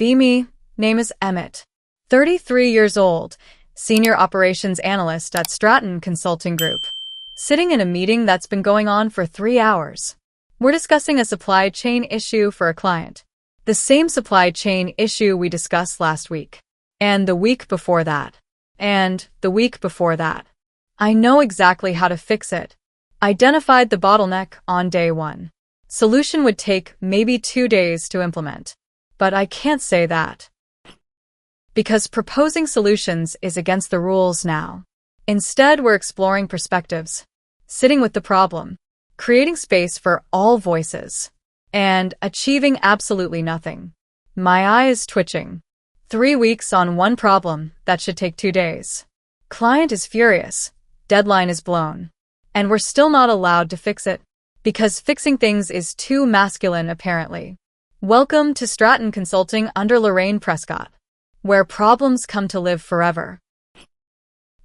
be me. Name is Emmett. 33 years old, senior operations analyst at Stratton Consulting Group. Sitting in a meeting that's been going on for 3 hours. We're discussing a supply chain issue for a client. The same supply chain issue we discussed last week. And the week before that. And the week before that. I know exactly how to fix it. Identified the bottleneck on day 1. Solution would take maybe 2 days to implement. But I can't say that. Because proposing solutions is against the rules now. Instead, we're exploring perspectives, sitting with the problem, creating space for all voices, and achieving absolutely nothing. My eye is twitching. 3 weeks on one problem that should take 2 days. Client is furious. Deadline is blown. And we're still not allowed to fix it, because fixing things is too masculine apparently. Welcome to Stratton Consulting under Lorraine Prescott, where problems come to live forever.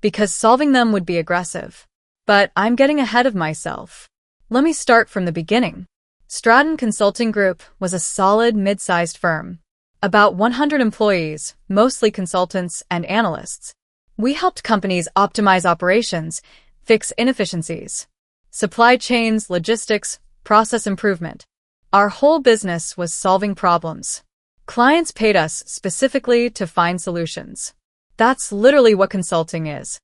Because solving them would be aggressive. But I'm getting ahead of myself. Let me start from the beginning. Stratton Consulting Group was a solid mid-sized firm. About 100 employees, mostly consultants and analysts. We helped companies optimize operations, fix inefficiencies, supply chains, logistics, process improvement. Our whole business was solving problems. Clients paid us specifically to find solutions. That's literally what consulting is.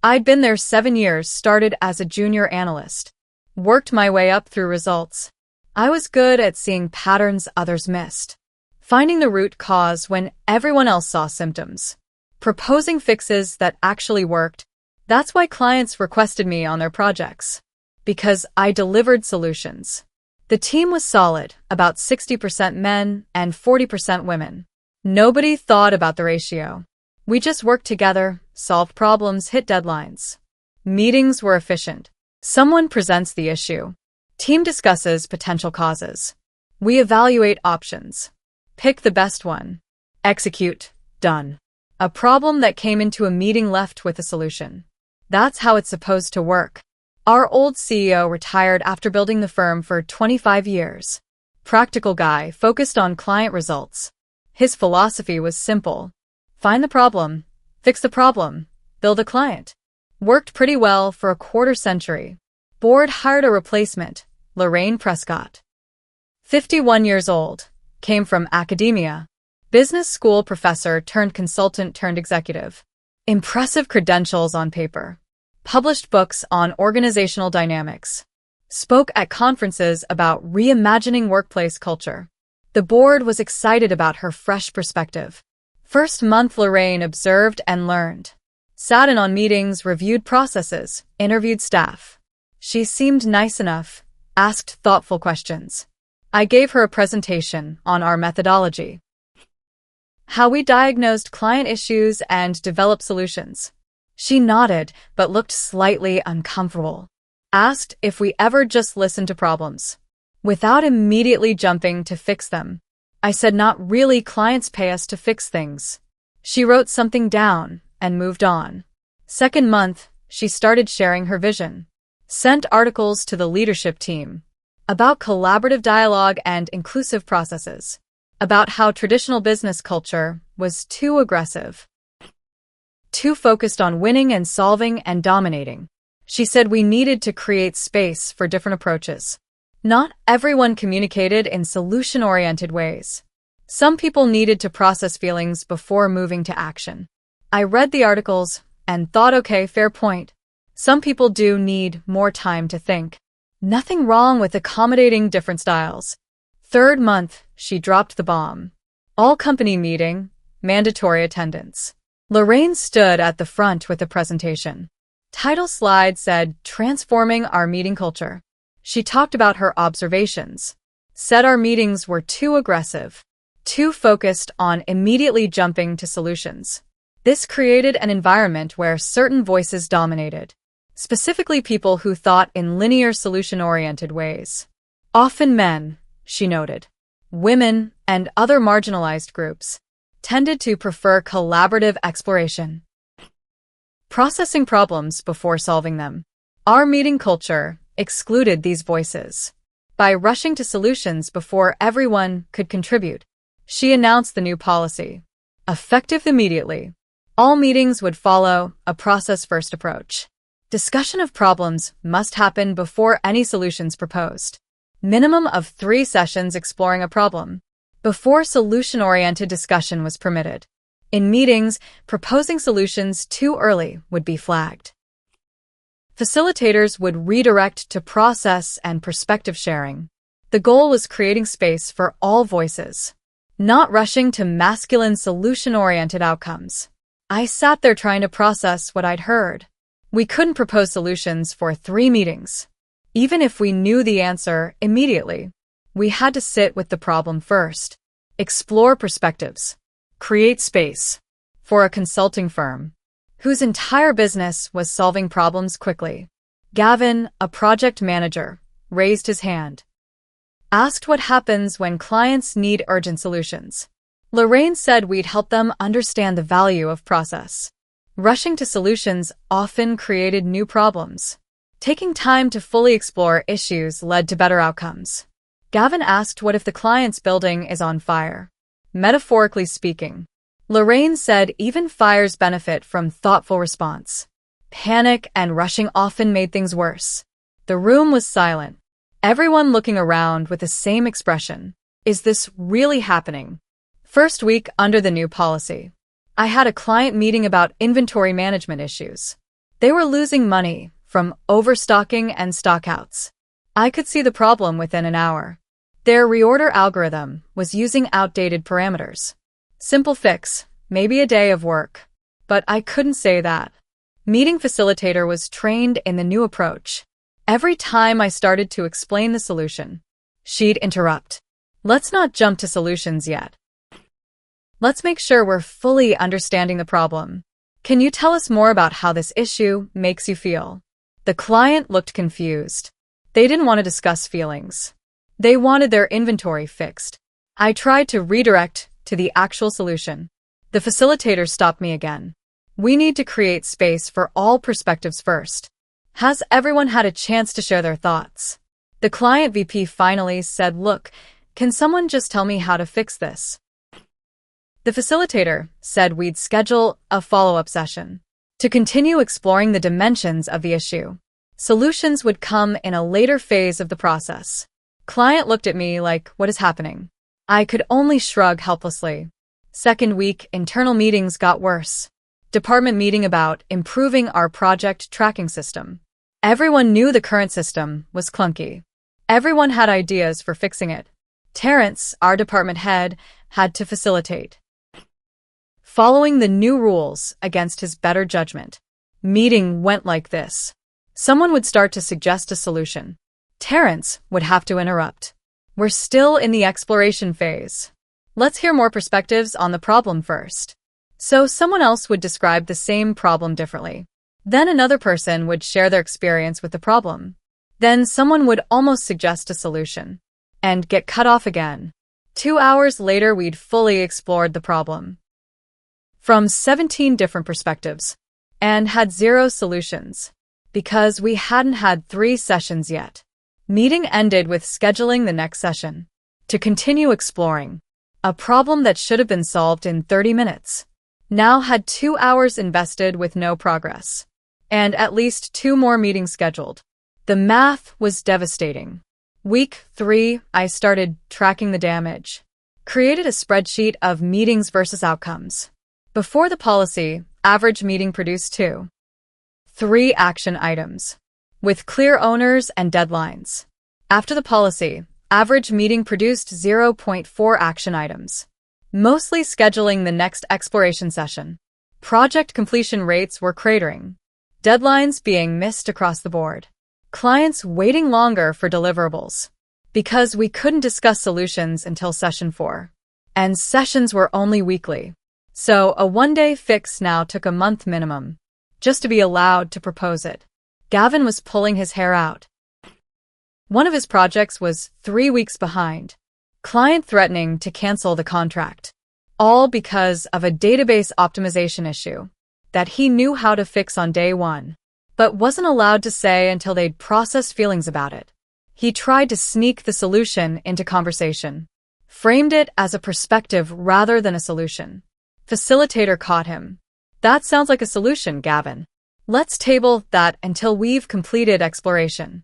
I'd been there 7 years, started as a junior analyst. Worked my way up through results. I was good at seeing patterns others missed. Finding the root cause when everyone else saw symptoms. Proposing fixes that actually worked. That's why clients requested me on their projects. Because I delivered solutions. The team was solid, about 60% men and 40% women. Nobody thought about the ratio. We just worked together, solved problems, hit deadlines. Meetings were efficient. Someone presents the issue. Team discusses potential causes. We evaluate options. Pick the best one. Execute. Done. A problem that came into a meeting left with a solution. That's how it's supposed to work. Our old CEO retired after building the firm for 25 years. Practical guy, focused on client results. His philosophy was simple. Find the problem, fix the problem, build a client. Worked pretty well for a quarter century. Board hired a replacement, Lorraine Prescott. 51 years old, came from academia. Business school professor turned consultant turned executive. Impressive credentials on paper. Published books on organizational dynamics. Spoke at conferences about reimagining workplace culture. The board was excited about her fresh perspective. First month, Lorraine observed and learned. Sat in on meetings, reviewed processes, interviewed staff. She seemed nice enough, asked thoughtful questions. I gave her a presentation on our methodology. How we diagnosed client issues and developed solutions. She nodded, but looked slightly uncomfortable. Asked if we ever just listened to problems, without immediately jumping to fix them. I said not really, clients pay us to fix things. She wrote something down and moved on. Second month, she started sharing her vision. Sent articles to the leadership team about collaborative dialogue and inclusive processes. About how traditional business culture was too aggressive. Too focused on winning and solving and dominating. She said we needed to create space for different approaches. Not everyone communicated in solution-oriented ways. Some people needed to process feelings before moving to action. I read the articles and thought, okay, fair point. Some people do need more time to think. Nothing wrong with accommodating different styles. Third month, she dropped the bomb. All company meeting, mandatory attendance. Lorraine stood at the front with the presentation. Title slide said, Transforming Our Meeting Culture. She talked about her observations. Said our meetings were too aggressive. Too focused on immediately jumping to solutions. This created an environment where certain voices dominated. Specifically people who thought in linear solution-oriented ways. Often men, she noted. Women and other marginalized groups tended to prefer collaborative exploration. Processing problems before solving them. Our meeting culture excluded these voices. By rushing to solutions before everyone could contribute, She announced the new policy. Effective immediately. All meetings would follow a process-first approach. Discussion of problems must happen before any solutions proposed. Minimum of 3 sessions exploring a problem. Before solution-oriented discussion was permitted. In meetings, proposing solutions too early would be flagged. Facilitators would redirect to process and perspective sharing. The goal was creating space for all voices, not rushing to masculine solution-oriented outcomes. I sat there trying to process what I'd heard. We couldn't propose solutions for 3 meetings. Even if we knew the answer immediately, we had to sit with the problem first, explore perspectives, create space. For a consulting firm whose entire business was solving problems quickly, Gavin, a project manager, raised his hand. Asked what happens when clients need urgent solutions. Lorraine said we'd help them understand the value of process. Rushing to solutions often created new problems. Taking time to fully explore issues led to better outcomes. Gavin asked what if the client's building is on fire. Metaphorically speaking, Lorraine said even fires benefit from thoughtful response. Panic and rushing often made things worse. The room was silent. Everyone looking around with the same expression. Is this really happening? First week under the new policy, I had a client meeting about inventory management issues. They were losing money from overstocking and stockouts. I could see the problem within an hour. Their reorder algorithm was using outdated parameters. Simple fix, maybe a day of work. But I couldn't say that. Meeting facilitator was trained in the new approach. Every time I started to explain the solution, she'd interrupt. Let's not jump to solutions yet. Let's make sure we're fully understanding the problem. Can you tell us more about how this issue makes you feel? The client looked confused. They didn't want to discuss feelings. They wanted their inventory fixed. I tried to redirect to the actual solution. The facilitator stopped me again. We need to create space for all perspectives first. Has everyone had a chance to share their thoughts? The client VP finally said, look, can someone just tell me how to fix this? The facilitator said we'd schedule a follow-up session to continue exploring the dimensions of the issue. Solutions would come in a later phase of the process. Client looked at me like, what is happening? I could only shrug helplessly. Second week, internal meetings got worse. Department meeting about improving our project tracking system. Everyone knew the current system was clunky. Everyone had ideas for fixing it. Terrence, our department head, had to facilitate. Following the new rules against his better judgment. Meeting went like this. Someone would start to suggest a solution. Terrence would have to interrupt. We're still in the exploration phase. Let's hear more perspectives on the problem first. So someone else would describe the same problem differently. Then another person would share their experience with the problem. Then someone would almost suggest a solution and get cut off again. 2 hours later, we'd fully explored the problem from 17 different perspectives and had 0 solutions because we hadn't had 3 sessions yet. Meeting ended with scheduling the next session to continue exploring. A problem that should have been solved in 30 minutes now had 2 hours invested with no progress, and at least 2 more meetings scheduled. The math was devastating. Week 3, I started tracking the damage. Created a spreadsheet of meetings versus outcomes. Before the policy, average meeting produced 3 action items, with clear owners and deadlines. After the policy, average meeting produced 0.4 action items, mostly scheduling the next exploration session. Project completion rates were cratering, deadlines being missed across the board. Clients waiting longer for deliverables because we couldn't discuss solutions until session 4. And sessions were only weekly. So a one-day fix now took a month minimum just to be allowed to propose it. Gavin was pulling his hair out. One of his projects was 3 weeks behind. Client threatening to cancel the contract. All because of a database optimization issue that he knew how to fix on day 1, but wasn't allowed to say until they'd processed feelings about it. He tried to sneak the solution into conversation. framed it as a perspective rather than a solution. Facilitator caught him. That sounds like a solution, Gavin. Let's table that until we've completed exploration.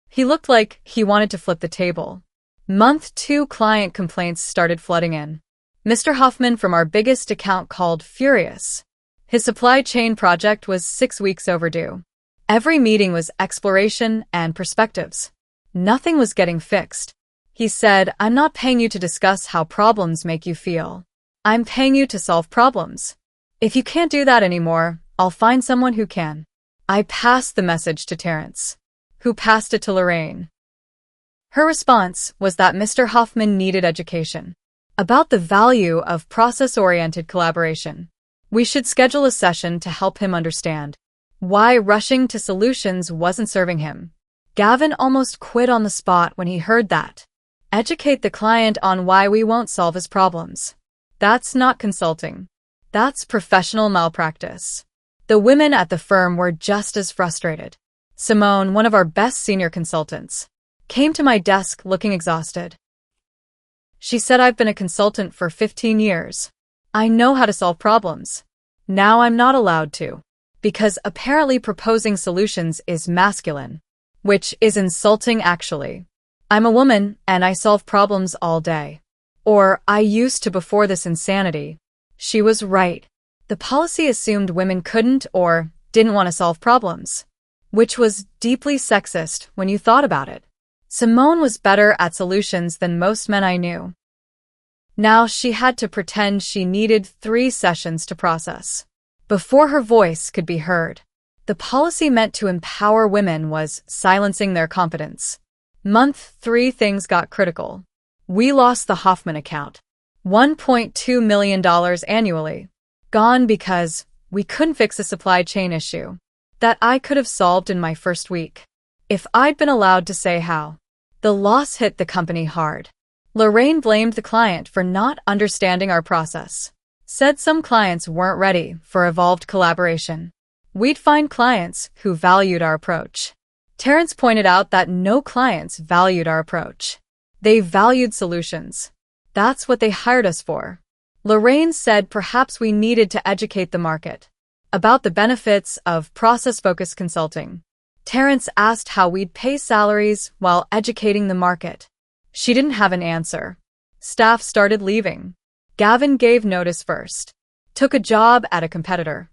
He looked like he wanted to flip the table. Month 2 client complaints started flooding in. Mr. Hoffman from our biggest account called furious. His supply chain project was 6 weeks overdue. Every meeting was exploration and perspectives. Nothing was getting fixed. He said, "I'm not paying you to discuss how problems make you feel. I'm paying you to solve problems. If you can't do that anymore, I'll find someone who can." I passed the message to Terrence, who passed it to Lorraine. Her response was that Mr. Hoffman needed education about the value of process-oriented collaboration. We should schedule a session to help him understand why rushing to solutions wasn't serving him. Gavin almost quit on the spot when he heard that. Educate the client on why we won't solve his problems. That's not consulting. That's professional malpractice. The women at the firm were just as frustrated. Simone, one of our best senior consultants, came to my desk looking exhausted. She said, "I've been a consultant for 15 years. I know how to solve problems. Now I'm not allowed to, because apparently proposing solutions is masculine, which is insulting actually. I'm a woman and I solve problems all day. Or I used to before this insanity." She was right. The policy assumed women couldn't or didn't want to solve problems, which was deeply sexist when you thought about it. Simone was better at solutions than most men I knew. Now she had to pretend she needed 3 sessions to process before her voice could be heard. The policy meant to empower women was silencing their competence. Month 3 things got critical. We lost the Hoffman account. $1.2 million annually. Gone because we couldn't fix a supply chain issue that I could have solved in my first week, if I'd been allowed to say how. The loss hit the company hard. Lorraine blamed the client for not understanding our process. Said some clients weren't ready for evolved collaboration. We'd find clients who valued our approach. Terrence pointed out that no clients valued our approach. They valued solutions. That's what they hired us for. Lorraine said perhaps we needed to educate the market about the benefits of process-focused consulting. Terrence asked how we'd pay salaries while educating the market. She didn't have an answer. Staff started leaving. Gavin gave notice first. Took a job at a competitor.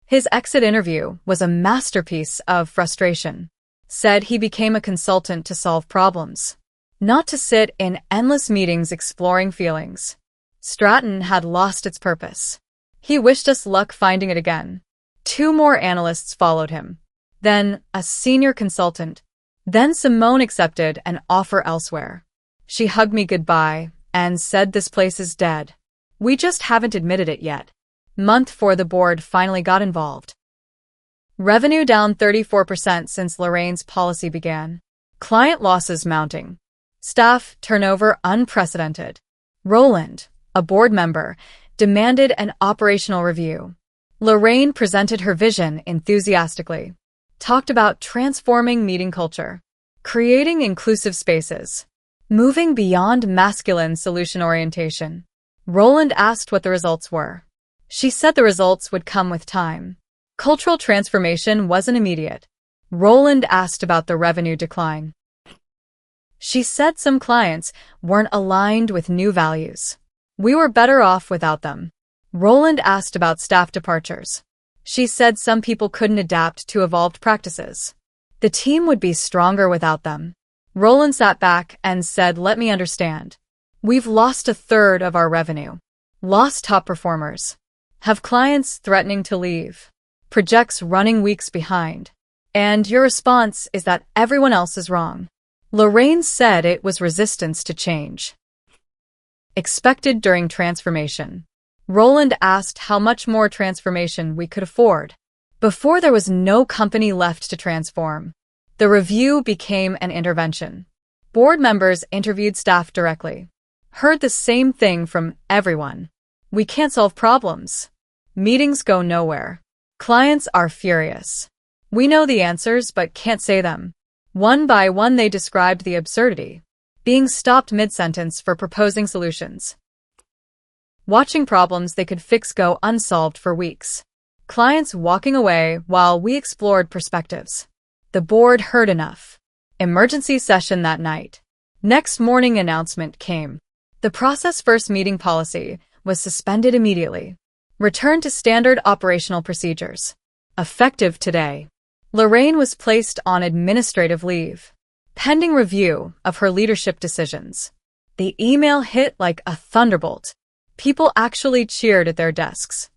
His exit interview was a masterpiece of frustration. Said he became a consultant to solve problems, not to sit in endless meetings exploring feelings. Stratton had lost its purpose. He wished us luck finding it again. 2 more analysts followed him. Then a senior consultant. Then Simone accepted an offer elsewhere. She hugged me goodbye and said this place is dead. We just haven't admitted it yet. Month 4 the board finally got involved. Revenue down 34% since Lorraine's policy began. Client losses mounting. Staff turnover unprecedented. Roland, a board member, demanded an operational review. Lorraine presented her vision enthusiastically. Talked about transforming meeting culture, creating inclusive spaces, moving beyond masculine solution orientation. Roland asked what the results were. She said the results would come with time. Cultural transformation wasn't immediate. Roland asked about the revenue decline. She said some clients weren't aligned with new values. We were better off without them. Roland asked about staff departures. She said some people couldn't adapt to evolved practices. The team would be stronger without them. Roland sat back and said, "Let me understand. We've lost 1/3 of our revenue. Lost top performers. Have clients threatening to leave. Projects running weeks behind. And your response is that everyone else is wrong." Lorraine said it was resistance to change expected during transformation. Roland asked how much more transformation we could afford before there was no company left to transform. The review became an intervention. Board members interviewed staff directly. Heard the same thing from everyone. We can't solve problems. Meetings go nowhere. Clients are furious. We know the answers but can't say them. One by one they described the absurdity. being stopped mid-sentence for proposing solutions, watching problems they could fix go unsolved for weeks, clients walking away while we explored perspectives. The board heard enough. Emergency session that night. Next morning announcement came. The process first meeting policy was suspended immediately. Returned to standard operational procedures. Effective today. Lorraine was placed on administrative leave, pending review of her leadership decisions. The email hit like a thunderbolt. People actually cheered at their desks.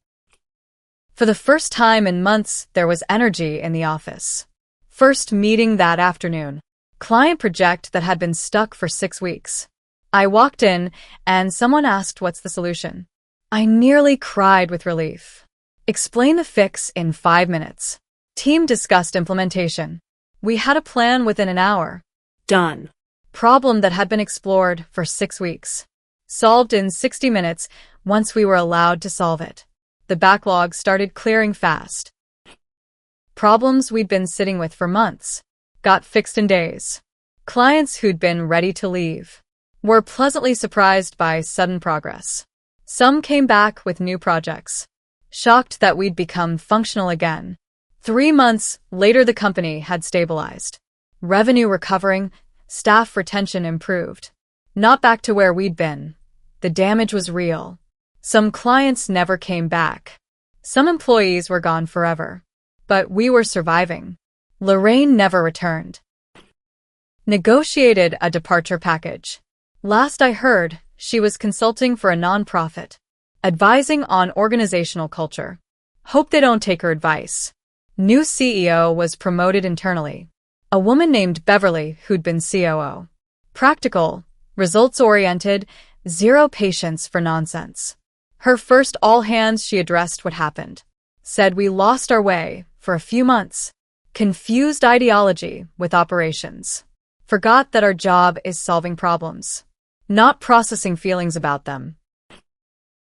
For the first time in months, there was energy in the office. First meeting that afternoon. Client project that had been stuck for 6 weeks. I walked in, and someone asked what's the solution. I nearly cried with relief. Explain the fix in 5 minutes. Team discussed implementation. We had a plan within an hour. Done. Problem that had been explored for 6 weeks. Solved in 60 minutes once we were allowed to solve it. The backlog started clearing fast. Problems we'd been sitting with for months got fixed in days. Clients who'd been ready to leave were pleasantly surprised by sudden progress. Some came back with new projects, shocked that we'd become functional again. 3 months later, the company had stabilized. Revenue recovering, staff retention improved. Not back to where we'd been. The damage was real. Some clients never came back. Some employees were gone forever. But we were surviving. Lorraine never returned. Negotiated a departure package. Last I heard, she was consulting for a nonprofit, advising on organizational culture. Hope they don't take her advice. New CEO was promoted internally. A woman named Beverly who'd been COO. Practical, results-oriented, zero patience for nonsense. Her first all hands she addressed what happened. Said we lost our way for a few months. Confused ideology with operations. Forgot that our job is solving problems, not processing feelings about them.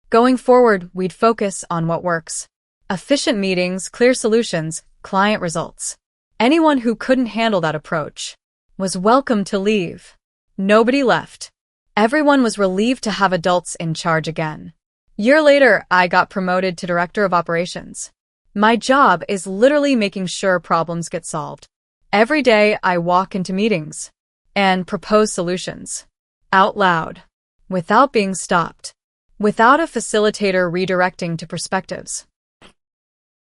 Going forward, we'd focus on what works. Efficient meetings, clear solutions, client results. Anyone who couldn't handle that approach was welcome to leave. Nobody left. Everyone was relieved to have adults in charge again. Year later, I got promoted to Director of Operations. My job is literally making sure problems get solved. Every day I walk into meetings and propose solutions out loud, without being stopped, without a facilitator redirecting to perspectives,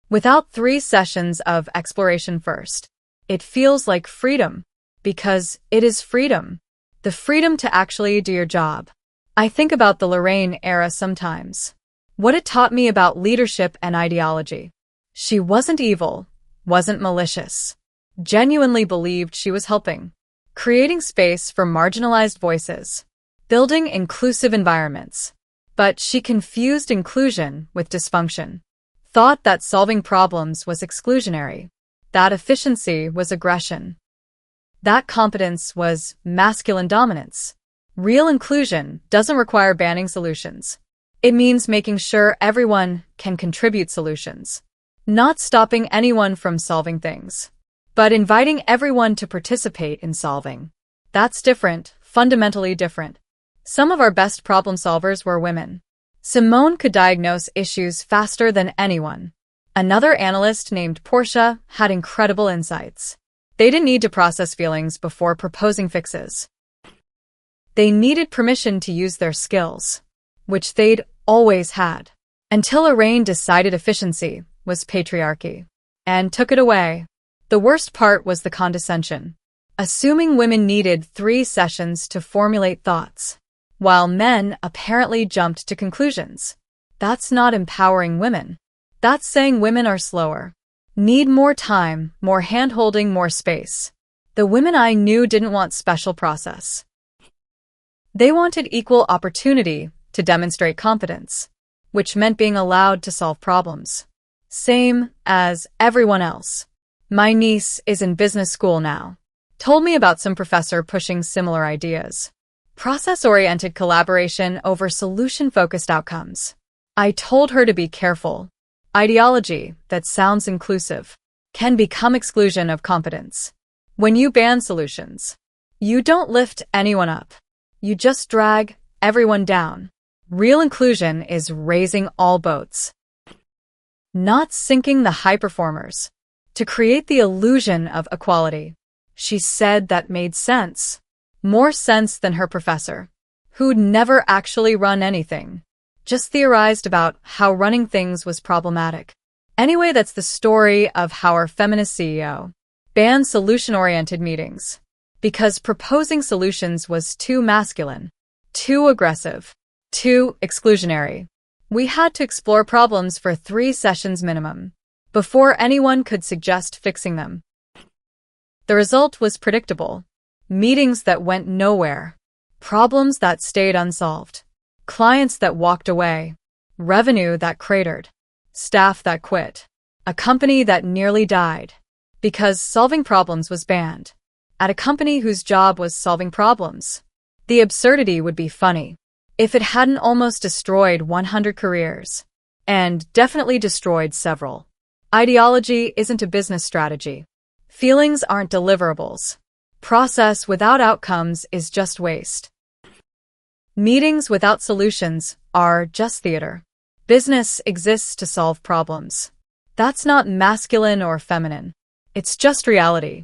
without 3 sessions of exploration first. It feels like freedom, because it is freedom. The freedom to actually do your job. I think about the Lorraine era sometimes. What it taught me about leadership and ideology. She wasn't evil, wasn't malicious. Genuinely believed she was helping. Creating space for marginalized voices. Building inclusive environments. But she confused inclusion with dysfunction. Thought that solving problems was exclusionary. That efficiency was aggression. That competence was masculine dominance. Real inclusion doesn't require banning solutions. It means making sure everyone can contribute solutions. Not stopping anyone from solving things, but inviting everyone to participate in solving. That's different, fundamentally different. Some of our best problem solvers were women. Simone could diagnose issues faster than anyone. Another analyst named Portia had incredible insights. They didn't need to process feelings before proposing fixes. They needed permission to use their skills, which they'd always had, until Lorraine decided efficiency was patriarchy, and took it away. The worst part was the condescension. Assuming women needed 3 sessions to formulate thoughts, while men apparently jumped to conclusions. That's not empowering women. That's saying women are slower, need more time, more hand-holding, more space. The women I knew didn't want special process. They wanted equal opportunity to demonstrate competence, which meant being allowed to solve problems. Same as everyone else. My niece is in business school now. Told me about some professor pushing similar ideas. Process-oriented collaboration over solution-focused outcomes. I told her to be careful. Ideology that sounds inclusive can become exclusion of competence. When you ban solutions, you don't lift anyone up. You just drag everyone down. Real inclusion is raising all boats, not sinking the high performers. To create the illusion of equality. She said that made sense. More sense than her professor, who'd never actually run anything, just theorized about how running things was problematic. Anyway, that's the story of how our feminist CEO banned solution-oriented meetings because proposing solutions was too masculine, too aggressive, too exclusionary. We had to explore problems for 3 sessions minimum before anyone could suggest fixing them. The result was predictable. Meetings that went nowhere, problems that stayed unsolved, clients that walked away, revenue that cratered, staff that quit, a company that nearly died because solving problems was banned. At a company whose job was solving problems. The absurdity would be funny if it hadn't almost destroyed 100 careers, and definitely destroyed several. Ideology isn't a business strategy. Feelings aren't deliverables. Process without outcomes is just waste. Meetings without solutions are just theater. Business exists to solve problems. That's not masculine or feminine. It's just reality.